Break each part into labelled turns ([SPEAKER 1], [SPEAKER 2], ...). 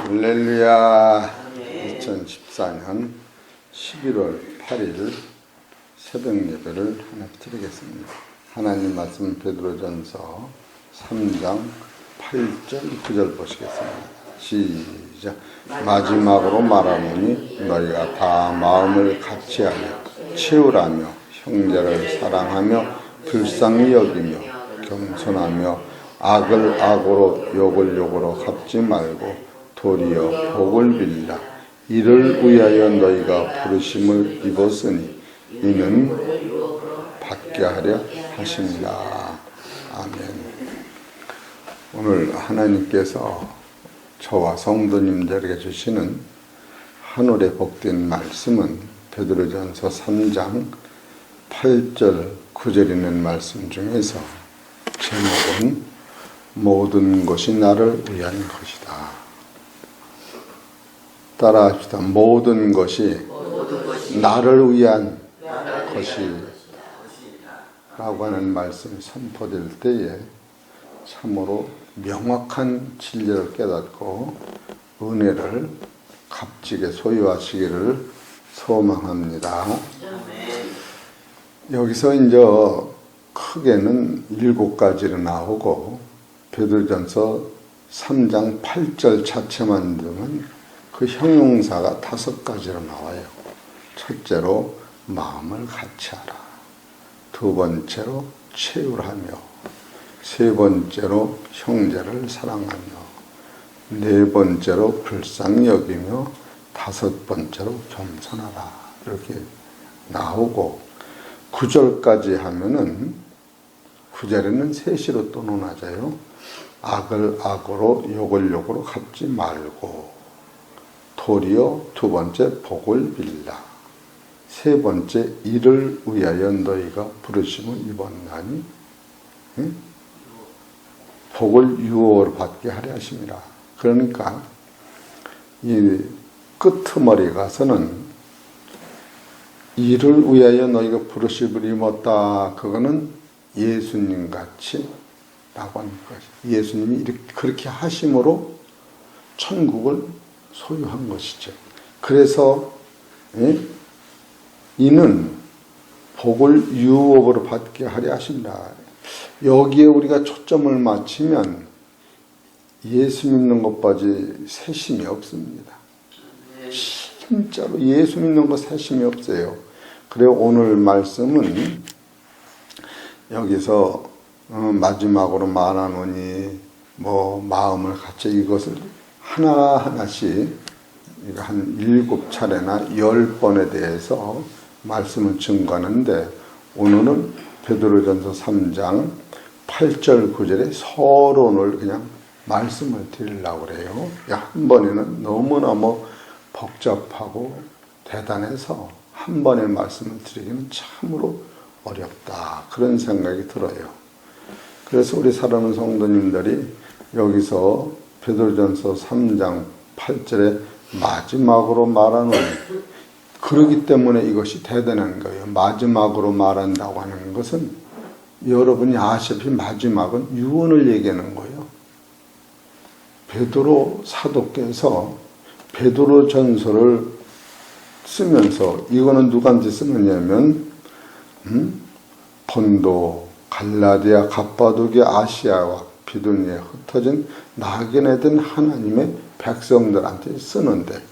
[SPEAKER 1] 할렐루야. 2014년 11월 8일 새벽 예배를 하나 드리겠습니다. 하나님 말씀 베드로전서 3장 8절 9절 보시겠습니다. 시작. 마지막으로 말하노니 너희가 다 마음을 같이하여 채우라며 형제를 사랑하며 불쌍히 여기며 겸손하며 악을 악으로 욕을 욕으로 갚지 말고 도리어 복을 빌라. 이를 위하여 너희가 부르심을 입었으니 이는 받게 하려 하십니다. 아멘. 오늘 하나님께서 저와 성도님들에게 주시는 하늘의 복된 말씀은 베드로전서 3장 8절 9절 있는 말씀 중에서 제목은 모든 것이 나를 위한 것이다. 따라합시다. 모든 것이 나를 위한 것이라고 하는 말씀이 선포될 때에 참으로 명확한 진리를 깨닫고 은혜를 값지게 소유하시기를 소망합니다. 여기서 이제 크게는 7가지로 나오고 베드로전서 3장 8절 자체만 두면 그 형용사가 5가지로 나와요. 첫째로 마음을 같이하라. 두 번째로 채우라며, 세 번째로 형제를 사랑하며, 네 번째로 불쌍히 여기며, 다섯 번째로 겸손하라. 이렇게 나오고 9절까지 하면은 9절에는 셋시로 또 논하자요. 악을 악으로 욕을 욕으로 갚지 말고 도리어 두 번째 복을 빌라. 세 번째 이를 위하여 너희가 부르심을 입었나니 복을 유업으로 받게 하려 하심이라. 그러니까 이 끄트머리 가서는 이를 위하여 너희가 부르심을 입었다. 그거는 예수님 같이 라고 하는 것이. 예수님이 그렇게 하심으로 천국을 소유한 것이죠. 그래서 이는 복을 유업으로 받게 하려 하신다. 여기에 우리가 초점을 맞추면 예수 믿는 것까지 세심이 없습니다. 진짜로 예수 믿는 것 세심이 없어요. 그래서 오늘 말씀은 여기서 마지막으로 말하노니 마음을 같이 이것을 하나하나씩 한 7차례나 10번에 대해서 말씀을 증거하는데 오늘은 베드로전서 3장 8절 9절의 서론을 그냥 말씀을 드리려고 그래요. 한 번에는 너무너무 복잡하고 대단해서 한 번에 말씀을 드리기는 참으로 어렵다. 그런 생각이 들어요. 그래서 우리 사랑하는 성도님들이 여기서 베드로전서 3장 8절에 마지막으로 말하는 그러기 때문에 이것이 대단한 거예요. 마지막으로 말한다고 하는 것은 여러분이 아시다시피 마지막은 유언을 얘기하는 거예요. 베드로 사도께서 베드로전서를 쓰면서 이거는 누구한테 쓰느냐면 본도, 갈라디아, 갑바도기아, 아시아와 비두니에 흩어진 나그네 된 하나님의 백성들한테 쓰는데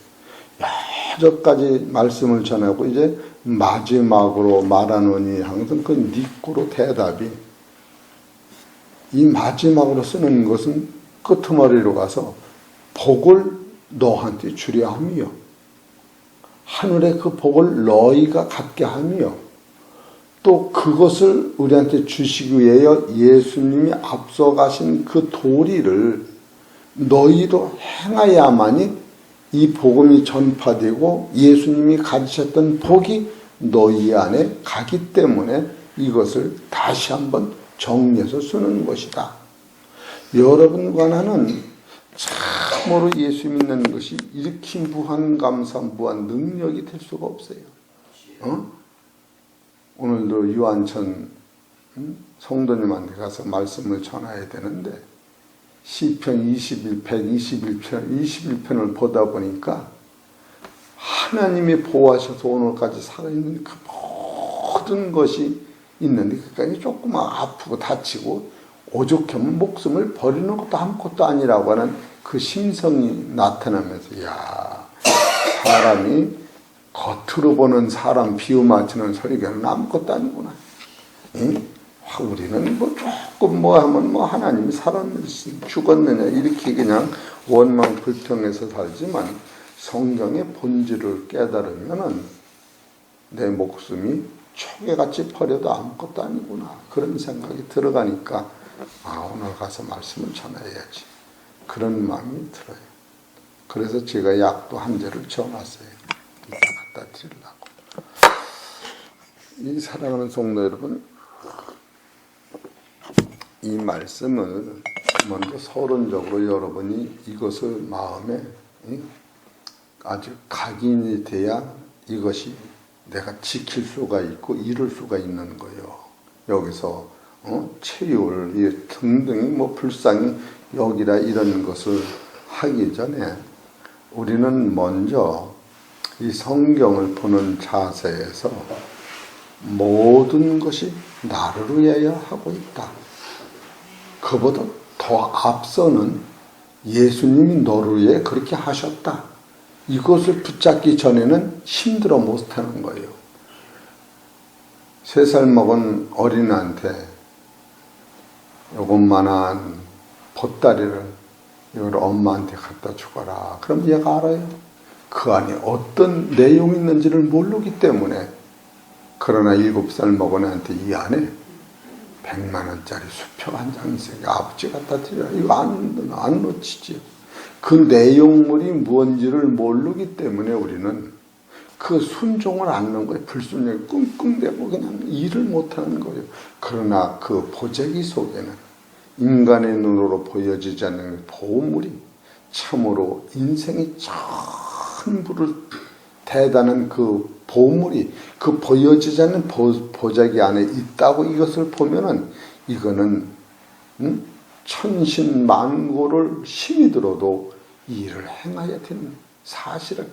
[SPEAKER 1] 여러 가지 말씀을 전하고 이제 마지막으로 말하노니 항상 그 니꾸로 대답이 이 마지막으로 쓰는 것은 끄트머리로 가서 복을 너한테 주려 하며 하늘의 그 복을 너희가 갖게 하며 또 그것을 우리한테 주시기 위하여 예수님이 앞서가신 그 도리를 너희도 행하야만이 이 복음이 전파되고 예수님이 가르쳤던 복이 너희 안에 가기 때문에 이것을 다시 한번 정리해서 쓰는 것이다. 여러분과 나는 참으로 예수 믿는 것이 이렇게 무한 감사, 무한 능력이 될 수가 없어요. 오늘도 유한천 성도님한테 가서 말씀을 전해야 되는데 시편 21편을 보다 보니까 하나님이 보호하셔서 오늘까지 살아있는 그 모든 것이 있는데, 그러니까 조금 아프고 다치고 오죽하면 목숨을 버리는 것도 아무것도 아니라고 하는 그 심성이 나타나면서, 야, 사람이 겉으로 보는 사람 비유 맞추는 소리가는 아무것도 아니구나. 응? 우리는 뭐 조금 뭐 하면 뭐 하나님이 살았느냐 죽었느냐 이렇게 그냥 원망 불평해서 살지만, 성경의 본질을 깨달으면은 내 목숨이 초계같이 버려도 아무것도 아니구나, 그런 생각이 들어가니까 오늘 가서 말씀을 전해야지, 그런 마음이 들어요. 그래서 제가 약도 한 재를 지어놨어요. 이따 갖다 드리려고. 이 사랑하는 성도 여러분, 이 말씀을 먼저 서론적으로 여러분이 이것을 마음에 아주 각인이 돼야 이것이 내가 지킬 수가 있고 이룰 수가 있는 거예요. 여기서 체율 등등이 뭐 불쌍히 여기라 이런 것을 하기 전에 우리는 먼저 이 성경을 보는 자세에서 모든 것이 나를 위하여 하고 있다. 그보다 더 앞서는 예수님이 너를 위해 그렇게 하셨다. 이것을 붙잡기 전에는 힘들어 못하는 거예요. 3살 먹은 어린아한테 요것만한 보따리를 이걸 엄마한테 갖다 주거라. 그럼 얘가 알아요. 그 안에 어떤 내용이 있는지를 모르기 때문에. 그러나 7살 먹은 애한테 이 안에 100만 원짜리 수표 한 장 있어요. 아버지 갖다 드려라. 이거 안 놓치지. 그 내용물이 무언지를 모르기 때문에 우리는 그 순종을 않는 거예요. 불순종이 끙끙대고 그냥 일을 못하는 거예요. 그러나 그 보재기 속에는 인간의 눈으로 보여지지 않는 보물이 참으로 인생의 전부를 대단한 그 보물이 그 보여지지 않는 보자기 안에 있다고 이것을 보면은 이거는 천신만고를 힘이 들어도 이 일을 행해야 되는 사실은.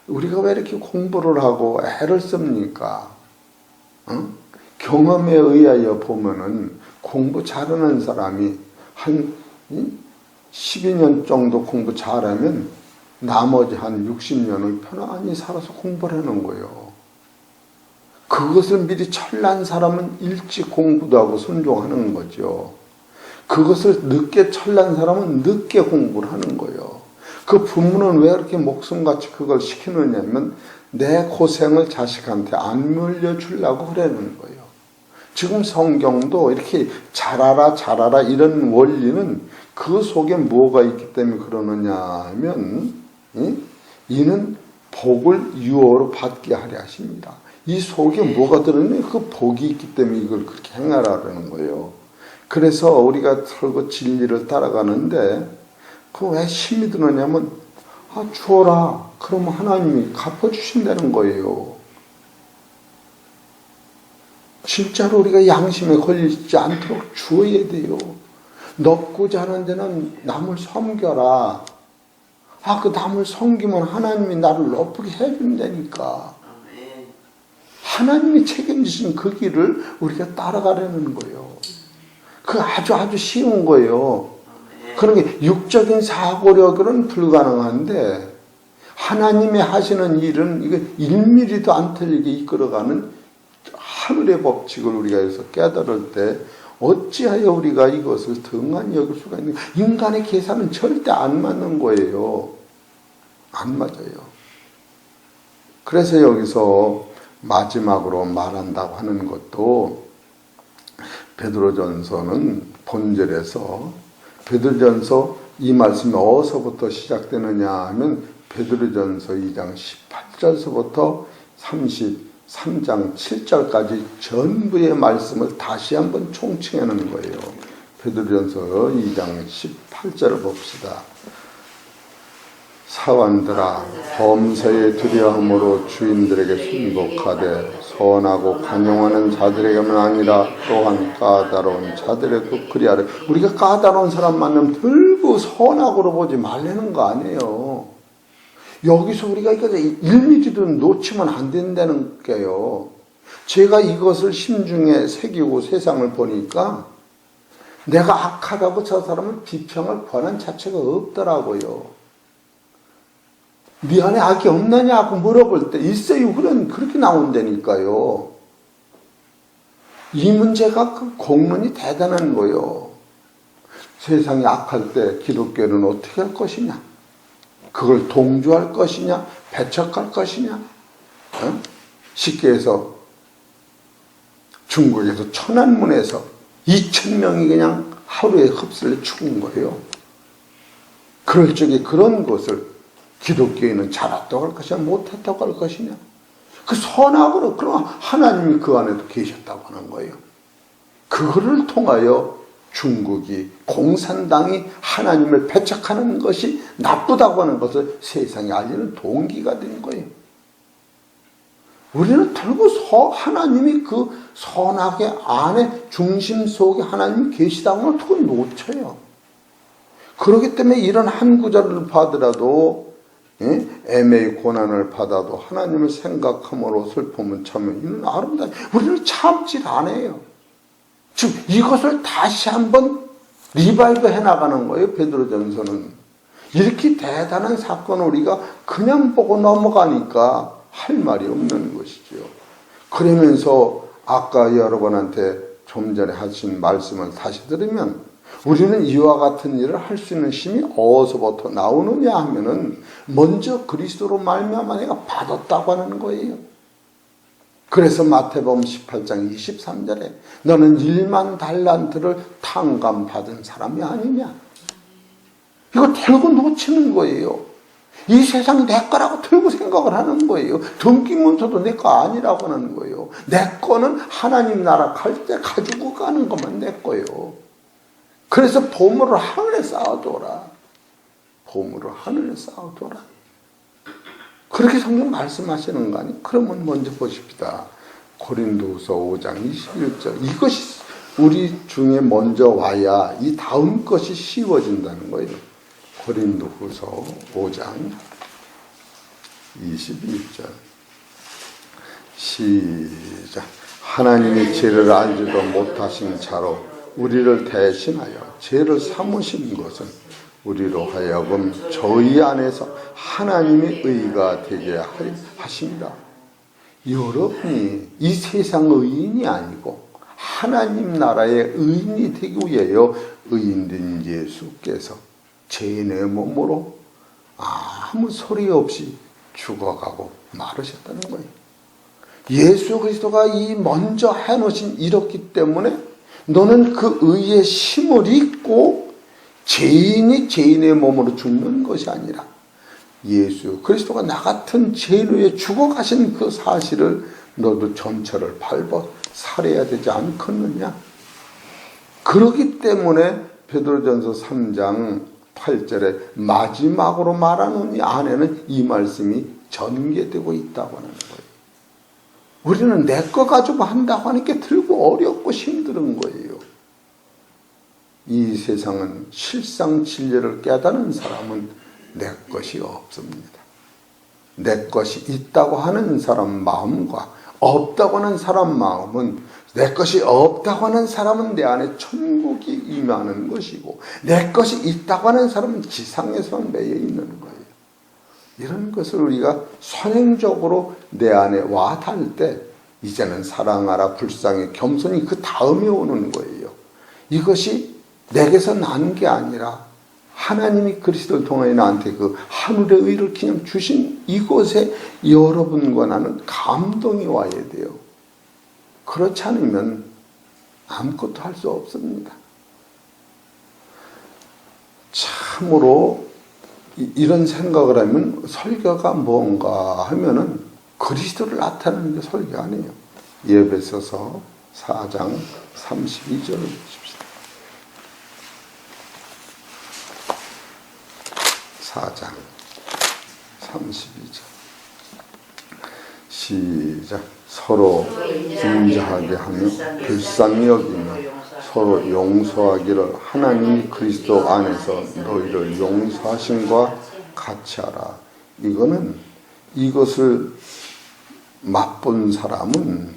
[SPEAKER 1] 우리가 왜 이렇게 공부를 하고 애를 씁니까? 경험에 의하여 보면은 공부 잘하는 사람이 한 12년 정도 공부 잘하면 나머지 한 60년을 편안히 살아서 공부를 하는 거예요. 그것을 미리 철난 사람은 일찍 공부도 하고 순종하는 거죠. 그것을 늦게 철난 사람은 늦게 공부를 하는 거예요. 그 부모는 왜 이렇게 목숨같이 그걸 시키느냐면 내 고생을 자식한테 안 물려주려고 그러는 거예요. 지금 성경도 이렇게 잘하라 이런 원리는 그 속에 뭐가 있기 때문에 그러느냐 하면 이는 복을 유어로 받게 하려 하십니다. 이 속에 뭐가 들어있냐? 그 복이 있기 때문에 이걸 그렇게 행하라는 거예요. 그래서 우리가 설거 진리를 따라가는데 그 왜 힘이 드느냐면 주어라. 그러면 하나님이 갚아주신다는 거예요. 진짜로 우리가 양심에 걸리지 않도록 주어야 돼요. 높고자 하는 데는 남을 섬겨라. 그 남을 섬기면 하나님이 나를 높게 해준다니까. 하나님이 책임지신 그 길을 우리가 따라가려는 거예요. 그 아주 쉬운 거예요. 그런 게 육적인 사고력은 불가능한데 하나님이 하시는 일은 이거 1mm도 안 틀리게 이끌어가는 하늘의 법칙을 우리가 여기서 깨달을 때 어찌하여 우리가 이것을 등한히 여길 수가 있는가? 인간의 계산은 절대 안 맞는 거예요. 안 맞아요. 그래서 여기서 마지막으로 말한다고 하는 것도 베드로전서는 본절에서 베드로전서 이 말씀이 어디서부터 시작되느냐 하면 베드로전서 2장 18절서부터 33장 7절까지 전부의 말씀을 다시 한번 총칭하는 거예요. 베드로전서 2장 18절을 봅시다. 사환들아 범사에 두려움으로 주인들에게 순복하되 선하고 관용하는 자들에게만 아니라 또한 까다로운 자들에게도 그리하라. 우리가 까다로운 사람 만나면 덜 털고 선악으로 보지 말라는 거 아니에요. 여기서 우리가 이거 1mm도 놓치면 안 된다는 게요. 제가 이것을 심중에 새기고 세상을 보니까 내가 악하다고 저 사람은 비평할 권한 자체가 없더라고요. 네 안에 악이 없느냐고 물어볼 때 있어요. 그렇게 나온다니까요. 이 문제가 그 공론이 대단한 거예요. 세상이 악할 때 기독교는 어떻게 할 것이냐? 그걸 동조할 것이냐? 배척할 것이냐? 쉽게 해서 중국에서 천안문에서 2,000명이 그냥 하루에 흡수를 죽은 거예요. 그럴 적에 그런 것을 기독교인은 잘했다고 할 것이냐 못했다고 할 것이냐. 그 선악으로 그럼 하나님이 그 안에도 계셨다고 하는 거예요. 그거를 통하여 중국이 공산당이 하나님을 배척하는 것이 나쁘다고 하는 것을 세상에 알리는 동기가 된 거예요. 우리는 결국 하나님이 그 선악의 안에 중심 속에 하나님이 계시다고 하면 그걸 놓쳐요. 그렇기 때문에 이런 한 구절을 받으라도 애매히 고난을 받아도 하나님을 생각함으로 슬픔을 참으면 이는 아름다워요. 우리는 참질 안 해요. 즉 이것을 다시 한번 리바이브 해나가는 거예요. 베드로전서는. 이렇게 대단한 사건을 우리가 그냥 보고 넘어가니까 할 말이 없는 것이죠. 그러면서 아까 여러분한테 좀 전에 하신 말씀을 다시 들으면 우리는 이와 같은 일을 할 수 있는 힘이 어디서부터 나오느냐 하면은 먼저 그리스도로 말미암아 내가 받았다고 하는 거예요. 그래서 마태복음 18장 23절에 너는 1만 달란트를 탕감받은 사람이 아니냐. 이거 들고 놓치는 거예요. 이 세상이 내 거라고 들고 생각을 하는 거예요. 등기문서도 내 거 아니라고 하는 거예요. 내 거는 하나님 나라 갈 때 가지고 가는 것만 내 거예요. 그래서 보물을 하늘에 쌓아둬라. 보물을 하늘에 쌓아둬라. 그렇게 성경 말씀하시는 거 아니? 그러면 먼저 보십시다. 고린도후서 5장 21절. 이것이 우리 중에 먼저 와야 이 다음 것이 쉬워진다는 거예요. 고린도후서 5장 21절. 시작. 하나님이 죄를 알지도 못하신 자로 우리를 대신하여 죄를 삼으신 것은 우리로 하여금 저희 안에서 하나님의 의가 되게 하십니다. 여러분이 이 세상 의인이 아니고 하나님 나라의 의인이 되기 위하여 의인된 예수께서 죄인의 몸으로 아무 소리 없이 죽어가고 마르셨다는 거예요. 예수 그리스도가 이 먼저 해놓으신 이렇기 때문에 너는 그 의의 힘을 입고 죄인이 죄인의 몸으로 죽는 것이 아니라 예수 그리스도가 나 같은 죄인 위에 죽어가신 그 사실을 너도 전철을 밟아 살아야 되지 않겠느냐. 그렇기 때문에 베드로전서 3장 8절에 마지막으로 말하는 이 안에는 이 말씀이 전개되고 있다고 하는 거예요. 우리는 내 거 가지고 한다고 하니까 들고 어렵고 힘든 거예요. 이 세상은 실상 진리를 깨닫는 사람은 내 것이 없습니다. 내 것이 있다고 하는 사람 마음과 없다고 하는 사람 마음은 내 것이 없다고 하는 사람은 내 안에 천국이 임하는 것이고 내 것이 있다고 하는 사람은 지상에서만 매여 있는 거예요. 이런 것을 우리가 선행적으로 내 안에 와 닿을 때 이제는 사랑하라 불쌍히 겸손히 그 다음에 오는 거예요. 이것이 내게서 난 게 아니라 하나님이 그리스도를 통하여 나한테 그 하늘의 의를 그냥 주신 이곳에 여러분과 나는 감동이 와야 돼요. 그렇지 않으면 아무것도 할 수 없습니다. 참으로 이런 생각을 하면 설교가 뭔가 하면은 그리스도를 나타내는 게 설교 아니에요. 에베소서 4장 32절을 보십시다. 4장 32절 시작. 서로 인자하게 하며 불쌍히 여기며 서로 용서하기를 하나님이 그리스도 안에서 너희를 용서하심과 같이 하라. 이것을 맛본 사람은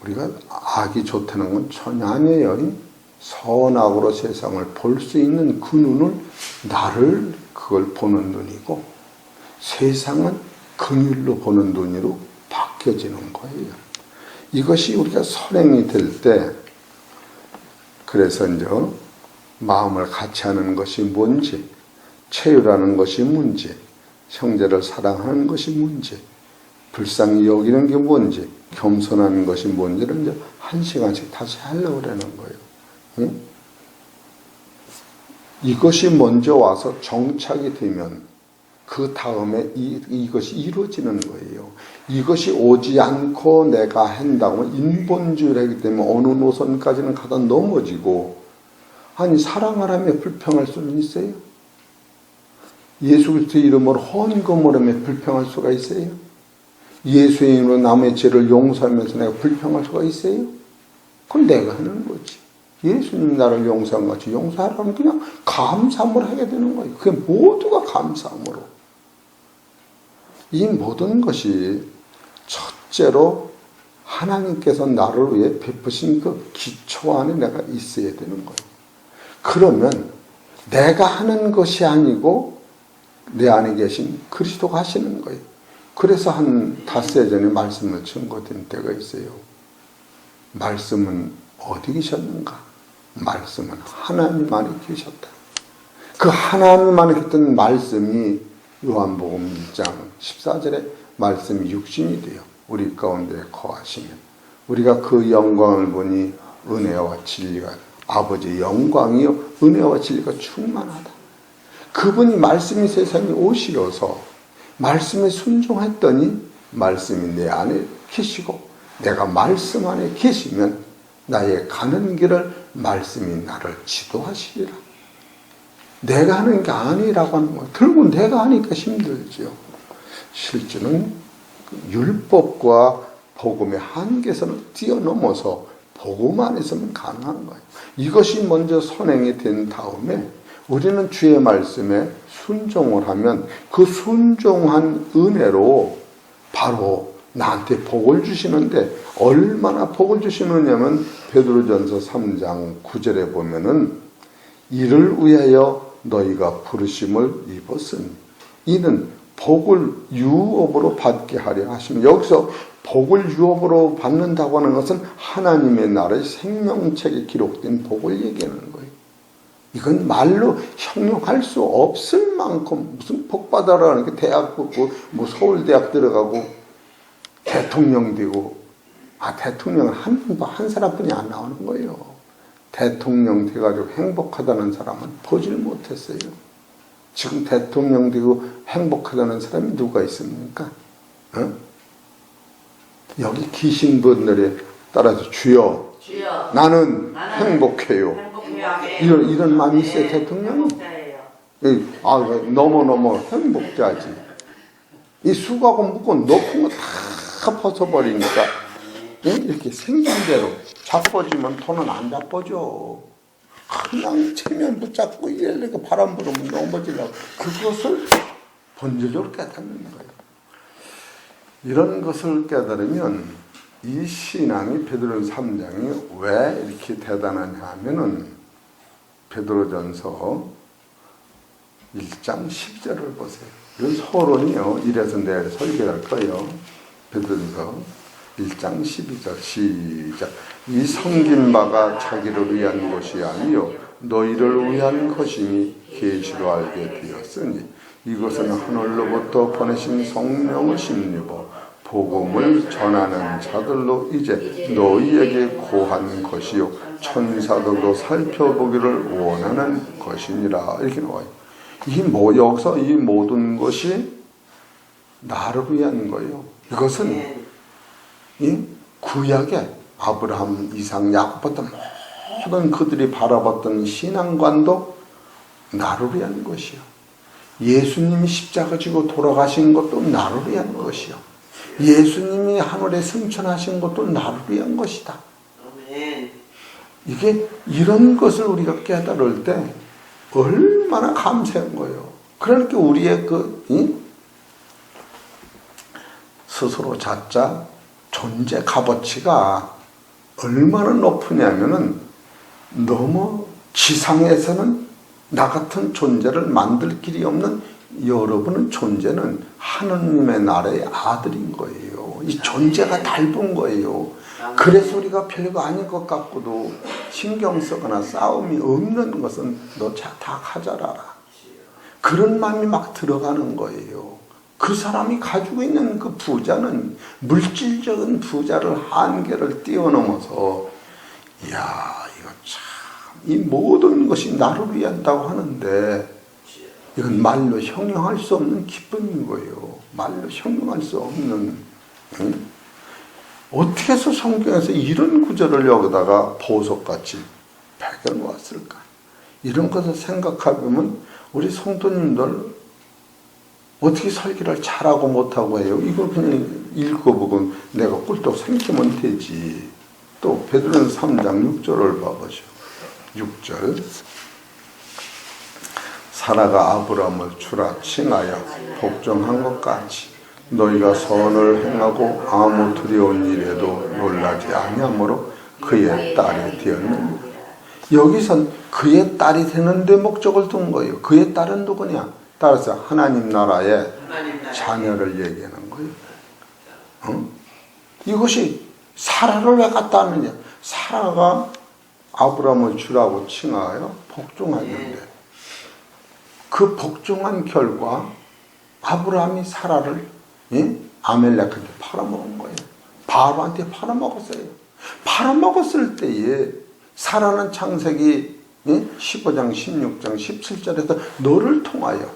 [SPEAKER 1] 우리가 악이 좋다는 건 전혀 아니에요. 선악으로 세상을 볼 수 있는 그 눈은 나를 그걸 보는 눈이고 세상은 긍휼로 보는 눈으로 바뀌어지는 거예요. 이것이 우리가 선행이 될 때 그래서 이제 마음을 같이 하는 것이 뭔지, 체유라는 것이 뭔지, 형제를 사랑하는 것이 뭔지, 불쌍히 여기는 게 뭔지, 겸손하는 것이 뭔지를 이제 한 시간씩 다시 하려고 그러는 거예요. 응? 이것이 먼저 와서 정착이 되면 그 다음에 이것이 이루어지는 거예요. 이것이 오지 않고 내가 한다고 인본주의를 하기 때문에 어느 노선까지는 가다 넘어지고, 아니 사랑하라며 불평할 수는 있어요? 예수 그리스도의 이름으로 헌금을 하며 불평할 수가 있어요? 예수의 이름으로 남의 죄를 용서하면서 내가 불평할 수가 있어요? 그건 내가 하는 거지. 예수님이 나를 용서한 것 같이 용서하라면 그냥 감사함을 하게 되는 거예요. 그게 모두가 감사함으로. 이 모든 것이 첫째로 하나님께서 나를 위해 베푸신 그 기초 안에 내가 있어야 되는 거예요. 그러면 내가 하는 것이 아니고 내 안에 계신 그리스도가 하시는 거예요. 그래서 한 닷새 전에 말씀을 증거된 때가 있어요. 말씀은 어디 계셨는가? 말씀은 하나님 안에 계셨다. 그 하나님 안에 있던 말씀이 요한복음 1장 14절에 말씀이 육신이 되어 우리 가운데 거하시면 우리가 그 영광을 보니 은혜와 진리가, 아버지의 영광이요 은혜와 진리가 충만하다. 그분이 말씀이 세상에 오시어서 말씀에 순종했더니 말씀이 내 안에 계시고 내가 말씀 안에 계시면 나의 가는 길을 말씀이 나를 지도하시리라. 내가 하는 게 아니라고 하는 거예요. 결국 내가 하니까 힘들죠. 실제는 율법과 복음의 한계선을 뛰어넘어서 복음 안에서는 가능한 거예요. 이것이 먼저 선행이 된 다음에 우리는 주의 말씀에 순종을 하면 그 순종한 은혜로 바로 나한테 복을 주시는데, 얼마나 복을 주시느냐면 베드로전서 3장 9절에 보면은 이를 위하여 너희가 부르심을 입었으니 이는 복을 유업으로 받게 하려 하시면, 여기서 복을 유업으로 받는다고 하는 것은 하나님의 나라의 생명책에 기록된 복을 얘기하는 거예요. 이건 말로 형용할 수 없을 만큼 무슨 복 받아라는 게 대학 붙고 뭐 서울대학 들어가고 대통령 되고, 대통령은 한 사람뿐이 안 나오는 거예요. 대통령 돼가지고 행복하다는 사람은 보질 못했어요. 지금 대통령 되고 행복하다는 사람이 누가 있습니까? 여기 계신 분들에 따라서 주여 나는 행복해요. 이런 마음이 있어요. 대통령이. 너무 행복자지. 이 수고하고 묵고 높은 거 다 벗어버리니까 이렇게 생긴 대로 자빠지면 돈은 안 자빠져. 그냥 체면 붙잡고 이래서 바람 불으면 넘어지려고. 그것을 본질적으로 깨닫는 거예요. 이런 것을 깨달으면 이 신앙이 베드로전서 3장이 왜 이렇게 대단하냐 하면은 베드로전서 1장 10절을 보세요. 이 서론이요. 이래서 내일 설교할 거예요. 베드로전서 1장 12절 시작. 이 섬긴 바가 자기를 위한 것이 아니요 너희를 위한 것이니 계시로 알게 되었으니 이것은 하늘로부터 보내신 성령을 힘입어 복음을 전하는 자들로 이제 너희에게 고한 것이요 천사들도 살펴보기를 원하는 것이니라. 이렇게 나와요. 여기서 이 모든 것이 나를 위한 거예요. 이것은 이 구약의 아브라함, 이삭, 야곱부터 모든 그들이 바라봤던 신앙관도 나를 위한 것이요. 예수님이 십자가 지고 돌아가신 것도 나를 위한 것이요. 예수님이 하늘에 승천하신 것도 나를 위한 것이다. 이게 이런 것을 우리가 깨달을 때 얼마나 감사한 거예요. 그러니까 우리의 스스로 자자 존재 값어치가 얼마나 높으냐면은 너무 지상에서는 나 같은 존재를 만들 길이 없는 여러분의 존재는 하느님의 나라의 아들인 거예요. 이 존재가 닮은 거예요. 그래서 우리가 별거 아닌 것 같고도 신경 쓰거나 싸움이 없는 것은 너 다 가져라라. 그런 마음이 막 들어가는 거예요. 그 사람이 가지고 있는 그 부자는 물질적인 부자를 한계를 뛰어넘어서 이야 이거 참 이 모든 것이 나를 위한다고 하는데 이건 말로 형용할 수 없는 기쁨인 거예요. 말로 형용할 수 없는 어떻게 해서 성경에서 이런 구절을 여기다가 보석같이 배겨놓았을까? 이런 것을 생각해보면 우리 성도님들 어떻게 설교를 잘하고 못하고 해요? 이걸 그냥 읽어보고 내가 꿀떡 생기면 되지. 또 베드로전서 3장 6절을 봐보죠. 6절 사라가 아브라함을 주라 칭하여 복종한 것 같이 너희가 선을 행하고 아무 두려운 일에도 놀라지 아니하므로 그의 딸이 되었느니라. 여기선 그의 딸이 되는 데 목적을 둔 거예요. 그의 딸은 누구냐? 따라서 하나님 나라의 자녀를 얘기하는 거예요. 이것이 사라를 왜 갖다 하느냐? 사라가 아브라함을 주라고 칭하여 복종하는데 그 복종한 결과 아브라함이 사라를 아멜렉한테 팔아먹은 거예요. 바로한테 팔아먹었어요. 팔아먹었을 때에 사라는 창세기 15장, 16장, 17절에서 너를 통하여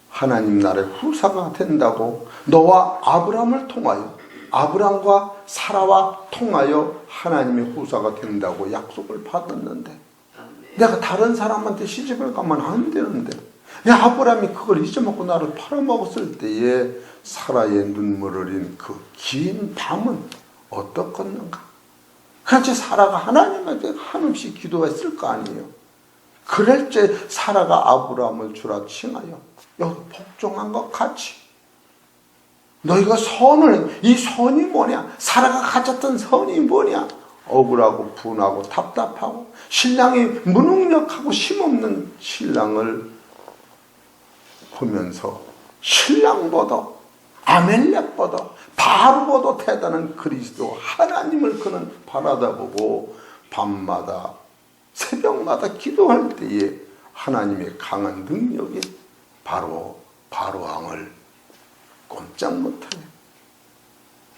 [SPEAKER 1] 하나님 나라의 후사가 된다고 너와 아브라함을 통하여 아브라함과 사라와 통하여 하나님의 후사가 된다고 약속을 받았는데 내가 다른 사람한테 시집을 가면 안 되는데 아브라함이 그걸 잊어먹고 나를 팔아먹었을 때에 사라의 눈물을 흘린 그 긴 밤은 어떻겠는가? 그렇지 사라가 하나님한테 한없이 기도했을 거 아니에요. 그럴 때 사라가 아브라함을 주라 칭하여 여기 복종한 것 같이 너희가 이 선이 뭐냐? 사라가 가졌던 선이 뭐냐? 억울하고 분하고 답답하고 신랑이 무능력하고 힘없는 신랑을 보면서 신랑보다 아멜렉보다 바로보다 대단한 그리스도 하나님을 그는 바라다보고 밤마다 새벽마다 기도할 때에 하나님의 강한 능력이 바로 왕을 꼼짝 못하게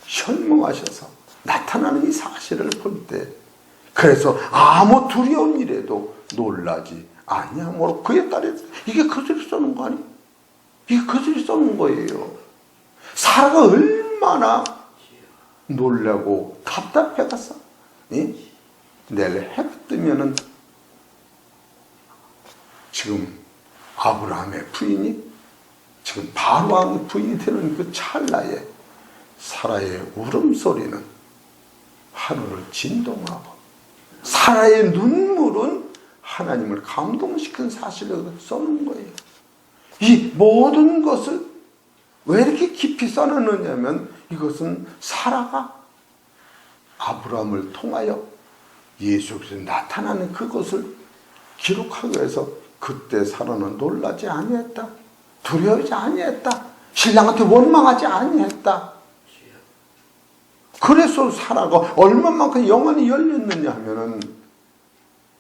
[SPEAKER 1] 현몽하셔서 나타나는 이 사실을 볼 때 그래서 아무 두려운 일에도 놀라지 아니하므로 그의 딸이 이게 거슬이 써는 거 아니에요? 이게 거슬이 써는 거예요. 사라가 얼마나 놀라고 답답해갔어. 내일 해가 뜨면은 지금 아브라함의 부인이 지금 바로 왕의 부인이 되는 그 찰나에 사라의 울음소리는 하늘을 진동하고 사라의 눈물은 하나님을 감동시킨 사실을 써놓은 거예요. 이 모든 것을 왜 이렇게 깊이 써놨느냐면 이것은 사라가 아브라함을 통하여 예수 그리스도 나타나는 그것을 기록하기 위해서 그때 사라는 놀라지 아니했다. 두려워하지 아니했다. 신랑한테 원망하지 아니했다. 그래서 사라가 얼마만큼 영혼이 열렸느냐 하면은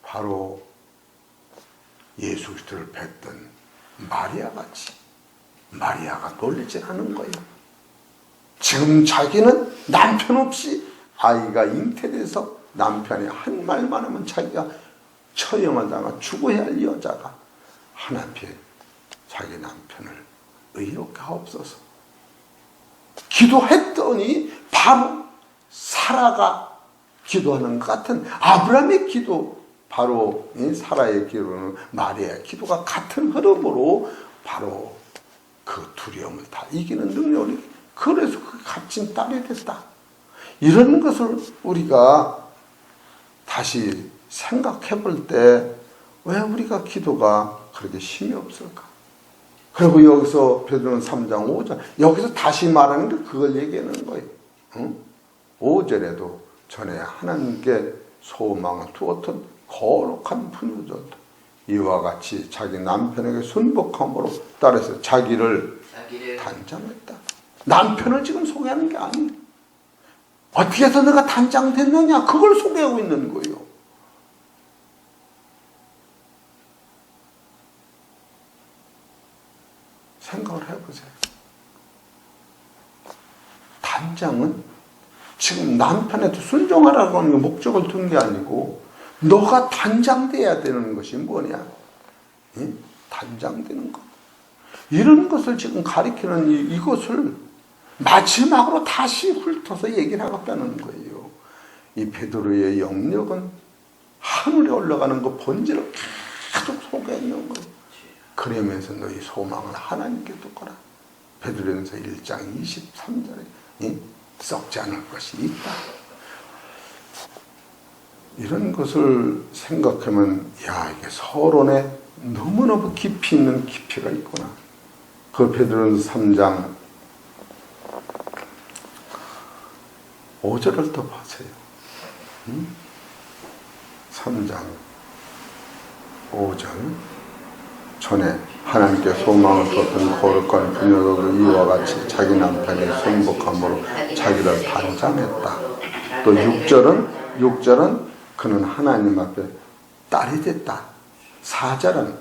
[SPEAKER 1] 바로 예수 그리스도를 뵀던 마리아같이 마리아가 놀라지 않은 거예요. 지금 자기는 남편 없이 아이가 잉태돼서 남편이 한 말만 하면 자기가 처형을 당하 죽어야 할 여자가 하나님께 자기 남편을 의롭게 하옵소서 기도했더니 바로 사라가 기도하는 것 같은 아브라함의 기도 바로 사라의 기도는 마리아의 기도가 같은 흐름으로 바로 그 두려움을 다 이기는 능력이 그래서 그 값진 딸이 됐다. 이런 것을 우리가 다시 생각해 볼 때 왜 우리가 기도가 그렇게 힘이 없을까? 그리고 여기서 베드로는 3장 5절 여기서 다시 말하는 게 그걸 얘기하는 거예요. 응? 5절에도 전에 하나님께 소망을 두었던 거룩한 분노조다. 이와 같이 자기 남편에게 순복함으로 따라서 자기를 단장했다. 남편을 지금 소개하는 게 아니에요. 어떻게 해서 내가 단장됐느냐 그걸 소개하고 있는 거예요. 생각을 해보세요. 단장은 지금 남편한테 순종하라고 하는 게 목적을 둔 게 아니고 너가 단장돼야 되는 것이 뭐냐? 예? 단장되는 것. 이런 것을 지금 가리키는 이것을 마지막으로 다시 훑어서 얘기를 하겠다는 거예요. 이 베드로의 영역은 하늘에 올라가는 그 본질을 계속 소개하는 거예요. 그러면서 너희 소망을 하나님께 두거라. 베드로전서 1장 23절에 썩지 않을 것이 있다. 이런 것을 생각하면 야 이게 서론에 너무너무 깊이 있는 깊이가 있구나. 그 베드로전서 3장 5절을 더 보세요. 3장 5절 전에 하나님께 소망을 뒀던 거룩한 부녀도 이와 같이 자기 남편의 순복함으로 자기를 단장했다. 또 6절은 그는 하나님 앞에 딸이 됐다. 4절은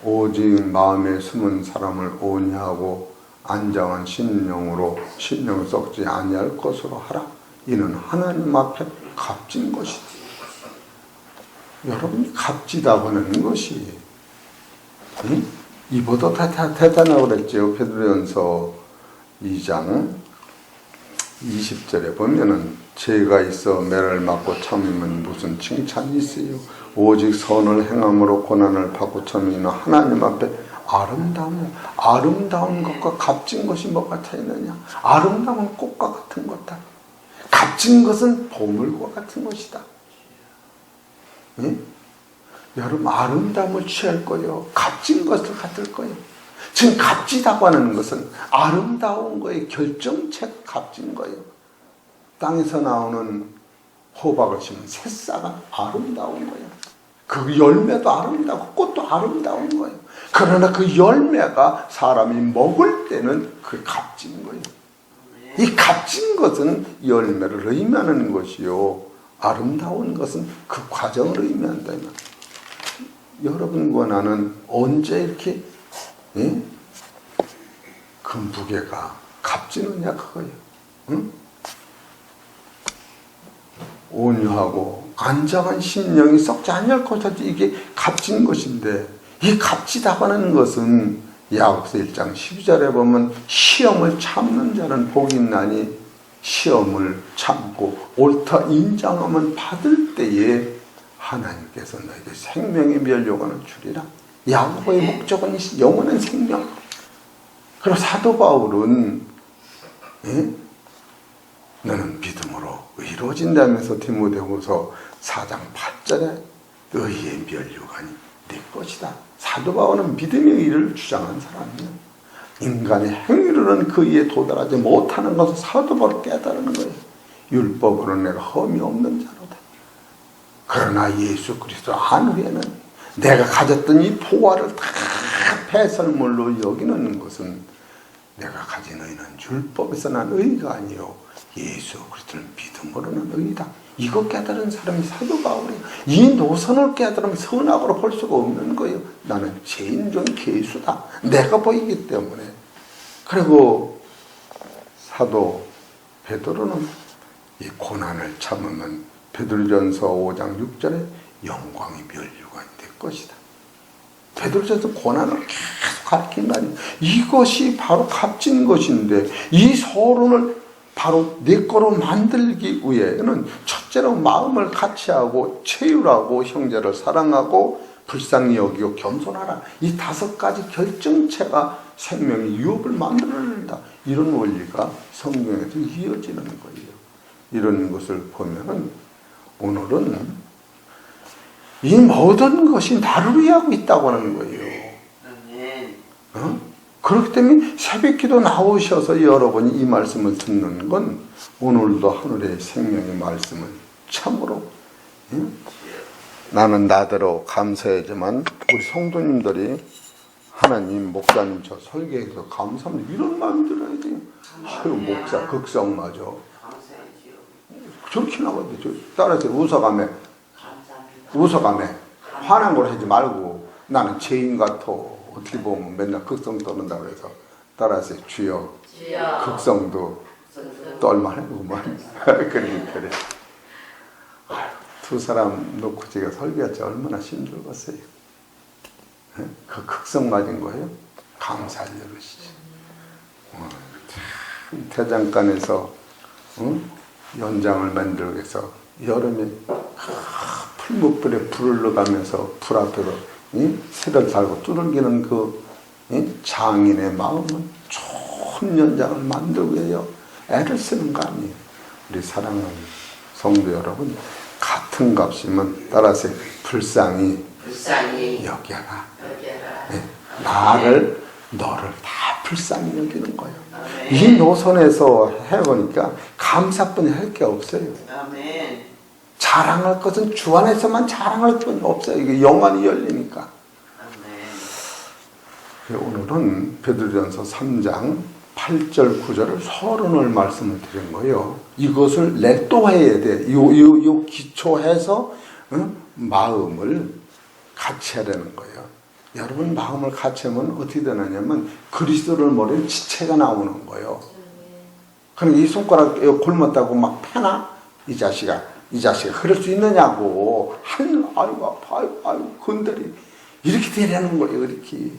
[SPEAKER 1] 오직 마음에 숨은 사람을 온유하고 안정한 신령을 썩지 아니할 것으로 하라. 이는 하나님 앞에 값진 것이다. 여러분이 값지다고 하는 것이 이보다 다 대단하고 그랬죠. 베드로전서 2장 20절에 보면은 죄가 있어 매를 맞고 참으면 무슨 칭찬이 있어요. 오직 선을 행함으로 고난을 받고 참으면 하나님 앞에 아름다운 것과 값진 것이 뭐가 차이느냐? 아름다운 꽃과 같은 것다. 값진 것은 보물과 같은 것이다. 예? 여러분 아름다움을 취할 거예요. 값진 것을 갖을 거예요. 지금 값지다고 하는 것은 아름다운 거의 결정체가 값진 거예요. 땅에서 나오는 호박을 심은 새싹은 아름다운 거예요. 그 열매도 아름다우고 꽃도 아름다운 거예요. 그러나 그 열매가 사람이 먹을 때는 그 값진 거예요. 이 값진 것은 열매를 의미하는 것이요. 아름다운 것은 그 과정을 의미한다. 여러분과 나는 언제 이렇게 그 무게가 값지느냐 그거예요. 응? 온유하고 안정한 심령이 썩지 않을 것이지 이게 값진 것인데 이 값지다고 하는 것은 야고보서 1장 12절에 보면 시험을 참는 자는 복이 있나니 시험을 참고 옳다 인정함을 받을 때에 하나님께서 너에게 생명의 면류관을 주리라. 야고보의 목적은 영원한 생명. 그리고 사도 바울은 너는 믿음으로 의로워진다면서 디모데후서 4장 8절에 의의 면류관이 네 것이다. 사도 바울은 믿음의 의를 주장한 사람이에요. 인간의 행위로는 그 의에 도달하지 못하는 것을 사도 바울을 깨달은 거예요. 율법으로는 내가 흠이 없는 자로다. 그러나 예수 그리스도 안 후에는 내가 가졌던 이 보화를 다 배설물로 여기는 것은 내가 가진 의는 율법에서 난 의가 아니요 예수 그리스도를 믿음으로는 의다. 이거 깨달은 사람이 사도 바울이에요. 이 노선을 깨달으면 선악으로 볼 수가 없는 거예요. 나는 죄인 중 괴수다. 내가 보이기 때문에. 그리고 사도 베드로는 이 고난을 참으면 베드로전서 5장 6절에 영광의 면류관이 될 것이다. 베드로전서 고난을 계속 가르친 거 아니에요. 이것이 바로 값진 것인데 이 서론을 바로 내 거로 만들기 위해는 첫째로 마음을 같이하고 체휼하고 형제를 사랑하고 불쌍히 여기고 겸손하라. 이 5가지 결정체가 생명의 유업을 만들어낸다. 이런 원리가 성경에서 이어지는 거예요. 이런 것을 보면은 오늘은 이 모든 것이 나를 위하고 있다고 하는 거예요. 어? 그렇기 때문에 새벽기도 나오셔서 여러분이 이 말씀을 듣는 건 오늘도 하늘의 생명의 말씀을 참으로 나는 나대로 감사하지만 우리 성도님들이 하나님 목사님 저 설계해서 감사합니다 이런 마음이 들어야 돼요. 아유 목사 극성마저 저렇게 나와야 돼. 따라서 웃어가며 화난 걸 하지 말고 나는 죄인 같아. 어떻게 보면 맨날 극성 떠는다 그래서 따라서 주여 극성도 떨만하구만. 그래. 두 사람 놓고 제가 설교했지 얼마나 힘들었어요. 그 극성 맞은 거예요. 감사할 여릇이지. 대장간에서 연장을 만들기 위해서 여름에 풀무불에 불을 넣어가면서 불 앞에서 새를 달고 두들기는 그 장인의 마음은 좋은 연장을 만들기 위해서 애를 쓰는 거 아니에요. 우리 사랑하는 성도 여러분, 같은 값이면 따라서 불쌍히 여겨라. 나를 너를 다 불쌍히 여기는 거예요. 이 노선에서 해보니까 감사뿐이 할 게 없어요. 자랑할 것은 주 안에서만 자랑할 뿐이 없어요. 이게 영안이 열리니까. 오늘은 베드로전서 3장 8절 9절을 서론을 말씀을 드린 거예요. 이것을 랩도해야 돼. 요 기초해서 마음을 같이 해야 되는 거예요. 여러분 마음을 같이 하면 어떻게 되느냐면 그리스도를 모르는 지체가 나오는 거예요. 그럼 이 손가락 골랐다고 막 패나? 이 자식아 그럴 수 있느냐고. 아이고 아파 아이고 건드리 이렇게 되라는 거예요. 이렇게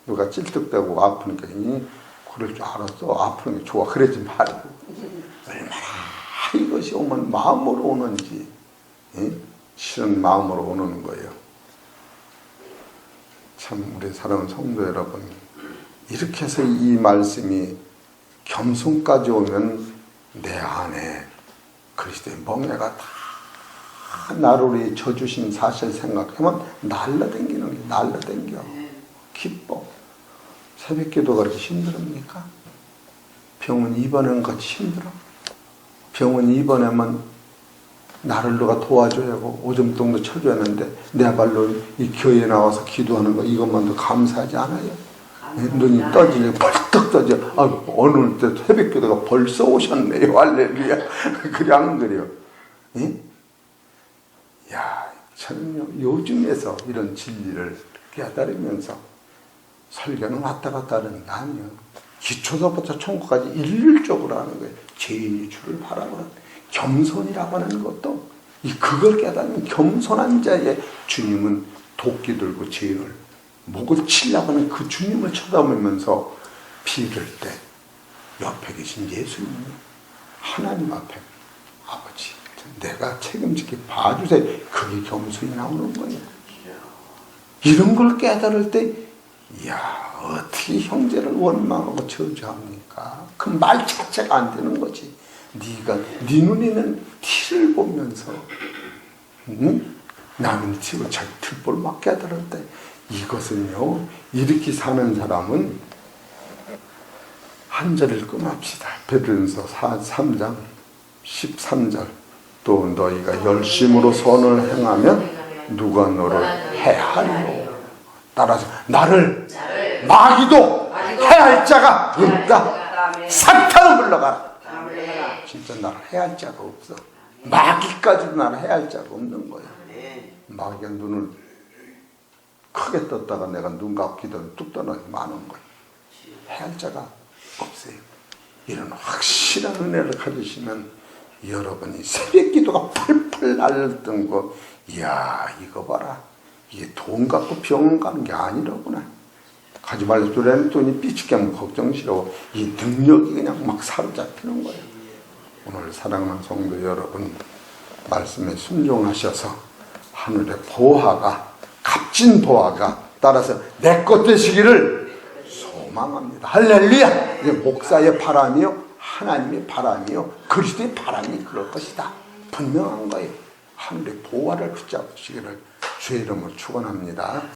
[SPEAKER 1] 누가 찔뚝대고 아프니까 그럴 줄 알았어. 아프는 게 좋아. 그러지 말고 얼마나 이것이 오면 마음으로 오는지 싫은 마음으로 오는 거예요. 참 우리 사랑하는 성도 여러분, 이렇게 해서 이 말씀이 겸손까지 오면 내 안에 그리스도의 멍에가 다 나를 위해 져주신 사실 생각하면 날라댕기는 게 날라댕겨. 기뻐. 새벽기도가 그렇게 힘듭니까? 병원 입원하는 것이 힘들어? 병원 입원하면 나를 누가 도와줘야 하고 오줌통도 쳐줘야 하는데 내 발로 이 교회에 나와서 기도하는 거 이것만도 감사하지 않아요? 눈이 떠지려 벌떡 떠져. 어느 때 새벽기도가 벌써 오셨네요. 할렐루야. 그래 안 그래요? 야, 저는 요즘에서 이런 진리를 깨달으면서 설교는 왔다 갔다 하는 게 아니에요. 기초서부터 천국까지 일률적으로 하는 거예요. 죄인이 주를 바라보는 겸손이라고 하는 것도 그걸 깨닫는 겸손한 자의 주님은 도끼 들고 죄인을 목을 치려고 하는 그 주님을 쳐다보면서 비를 때 옆에 계신 예수님이 하나님 앞에 아버지 내가 책임지게 봐주세요. 그게 겸손이 나오는 거예요. 이런 걸 깨달을 때 이야 어떻게 형제를 원망하고 저주합니까? 그 말 자체가 안 되는 거지. 네 눈에는 티를 보면서 남의 티고 자기 틀볼 막 깨달을 때 이것은요 이렇게 사는 사람은 한 절을 끊합시다. 베드로전서 3장 13절 또 너희가 열심으로 선을 행하면 누가 너를 해하리요. 따라서 나를 마귀도 해할 자가 없다. 사탄을 불러가라. 진짜 나를 해할 자가 없어. 마귀까지도 나를 해할 자가 없는 거야. 마귀가 눈을 크게 떴다가 내가 눈 감고 기도하면 뚝 떠나게 많은 거야. 해할 자가 없어요. 이런 확실한 은혜를 가지시면 여러분이 새벽 기도가 펄펄 날렸던 거 이야 이거 봐라. 이게 돈 갖고 병원 가는 게 아니라구나. 가지 말라 소리하는 돈이 삐치게 하면 걱정스러워. 이 능력이 그냥 막 사로잡히는 거예요. 오늘 사랑하는 성도 여러분 말씀에 순종하셔서 하늘의 보화가 값진 보화가 따라서 내 것 되시기를 소망합니다. 할렐루야. 이게 목사의 바람이요 하나님의 바람이요 그리스도의 바람이 그럴 것이다. 분명한 거예요. 하늘의 보화를 붙잡으시기를 주의 이름으로 축원합니다.